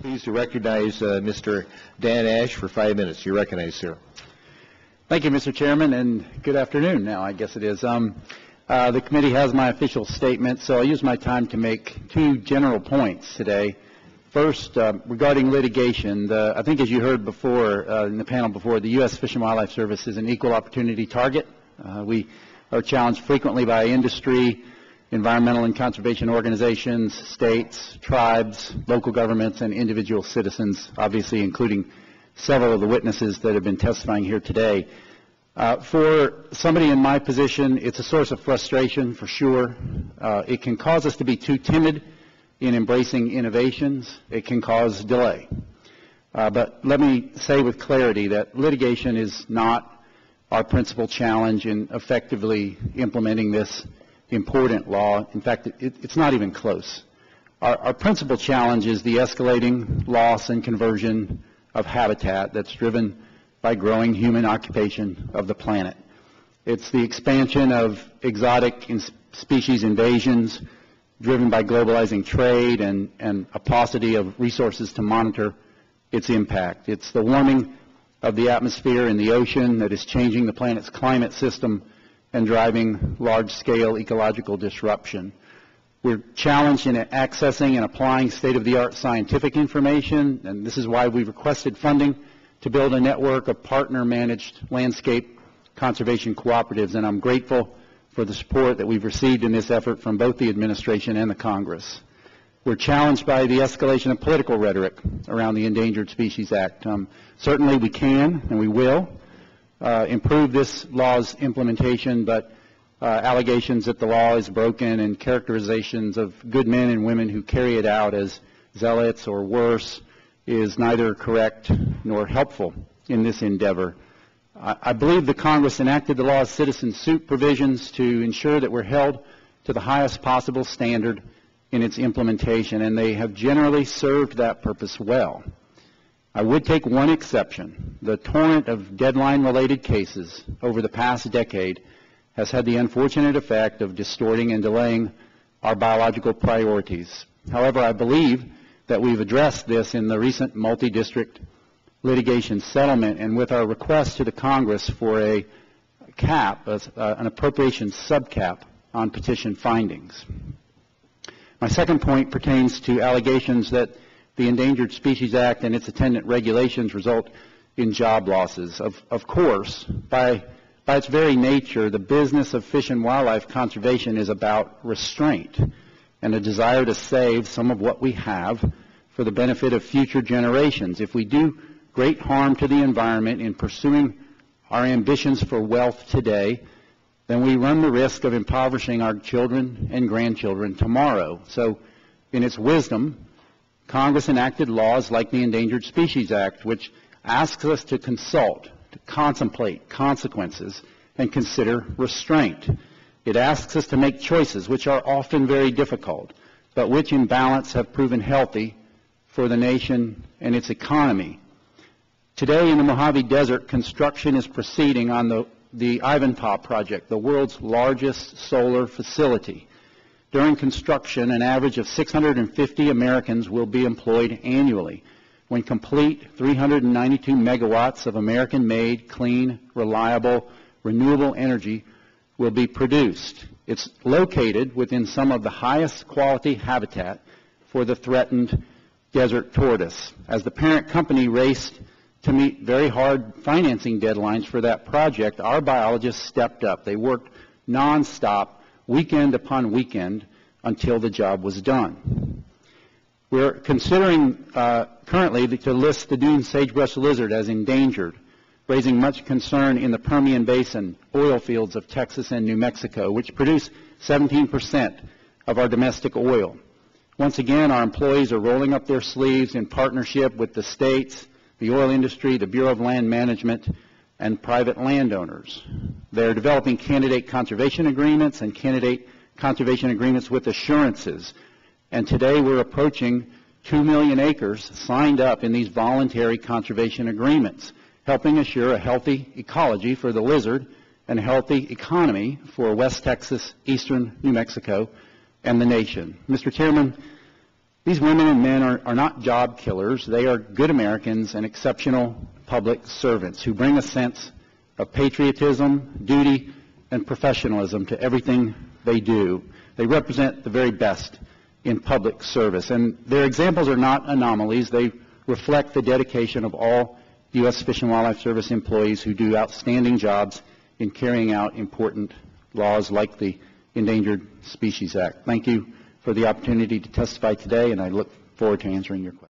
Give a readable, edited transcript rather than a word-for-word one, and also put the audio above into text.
Pleased to recognize Mr. Dan Ashe for 5 minutes. You're recognized, sir. Thank you, Mr. Chairman, and good afternoon now, I guess it is. The committee has my official statement, so I'll use my time to make two general points today. First, regarding litigation, I think as you heard before in the panel before, the U.S. Fish and Wildlife Service is an equal opportunity target. We are challenged frequently by industry, environmental and conservation organizations, states, tribes, local governments, and individual citizens, obviously including several of the witnesses that have been testifying here today. For somebody in my position, it's a source of frustration for sure. It can cause us to be too timid in embracing innovations. It can cause delay. But let me say with clarity that litigation is not our principal challenge in effectively implementing this important law. In fact, it's not even close. Our principal challenge is the escalating loss and conversion of habitat that's driven by growing human occupation of the planet. It's the expansion of exotic species invasions driven by globalizing trade and a paucity of resources to monitor its impact. It's the warming of the atmosphere and the ocean that is changing the planet's climate system and driving large-scale ecological disruption. We're challenged in accessing and applying state-of-the-art scientific information, and this is why we've requested funding to build a network of partner-managed landscape conservation cooperatives, and I'm grateful for the support that we've received in this effort from both the administration and the Congress. We're challenged by the escalation of political rhetoric around the Endangered Species Act. Certainly we can and we will improve this law's implementation, but allegations that the law is broken and characterizations of good men and women who carry it out as zealots or worse is neither correct nor helpful in this endeavor. I believe the Congress enacted the law's citizen suit provisions to ensure that we're held to the highest possible standard in its implementation, and they have generally served that purpose well. I would take one exception. The torrent of deadline-related cases over the past decade has had the unfortunate effect of distorting and delaying our biological priorities. However, I believe that we've addressed this in the recent multi-district litigation settlement and with our request to the Congress for a cap, an appropriation subcap on petition findings. My second point pertains to allegations that the Endangered Species Act and its attendant regulations result in job losses. Of course, by its very nature, the business of fish and wildlife conservation is about restraint and a desire to save some of what we have for the benefit of future generations. If we do great harm to the environment in pursuing our ambitions for wealth today, then we run the risk of impoverishing our children and grandchildren tomorrow. So, in its wisdom, Congress enacted laws like the Endangered Species Act, which asks us to consult, to contemplate consequences, and consider restraint. It asks us to make choices which are often very difficult, but which in balance have proven healthy for the nation and its economy. Today in the Mojave Desert, construction is proceeding on the Ivanpah project, the world's largest solar facility. During construction, an average of 650 Americans will be employed annually. When complete, 392 megawatts of American-made, clean, reliable, renewable energy will be produced. It's located within some of the highest quality habitat for the threatened desert tortoise. As the parent company raced to meet very hard financing deadlines for that project, our biologists stepped up. They worked nonstop, weekend upon weekend, until the job was done. We're considering currently to list the dune sagebrush lizard as endangered, raising much concern in the Permian Basin oil fields of Texas and New Mexico, which produce 17% of our domestic oil. Once again, our employees are rolling up their sleeves in partnership with the states, the oil industry, the Bureau of Land Management, and private landowners. They're developing candidate conservation agreements and candidate conservation agreements with assurances. And today we're approaching 2 million acres signed up in these voluntary conservation agreements, helping assure a healthy ecology for the lizard and a healthy economy for West Texas, eastern New Mexico, and the nation. Mr. Chairman, These women and men are not job killers. They are good Americans and exceptional public servants who bring a sense of patriotism, duty, and professionalism to everything they do. They represent the very best in public service. And their examples are not anomalies. They reflect the dedication of all U.S. Fish and Wildlife Service employees who do outstanding jobs in carrying out important laws like the Endangered Species Act. Thank you for the opportunity to testify today, and I look forward to answering your questions.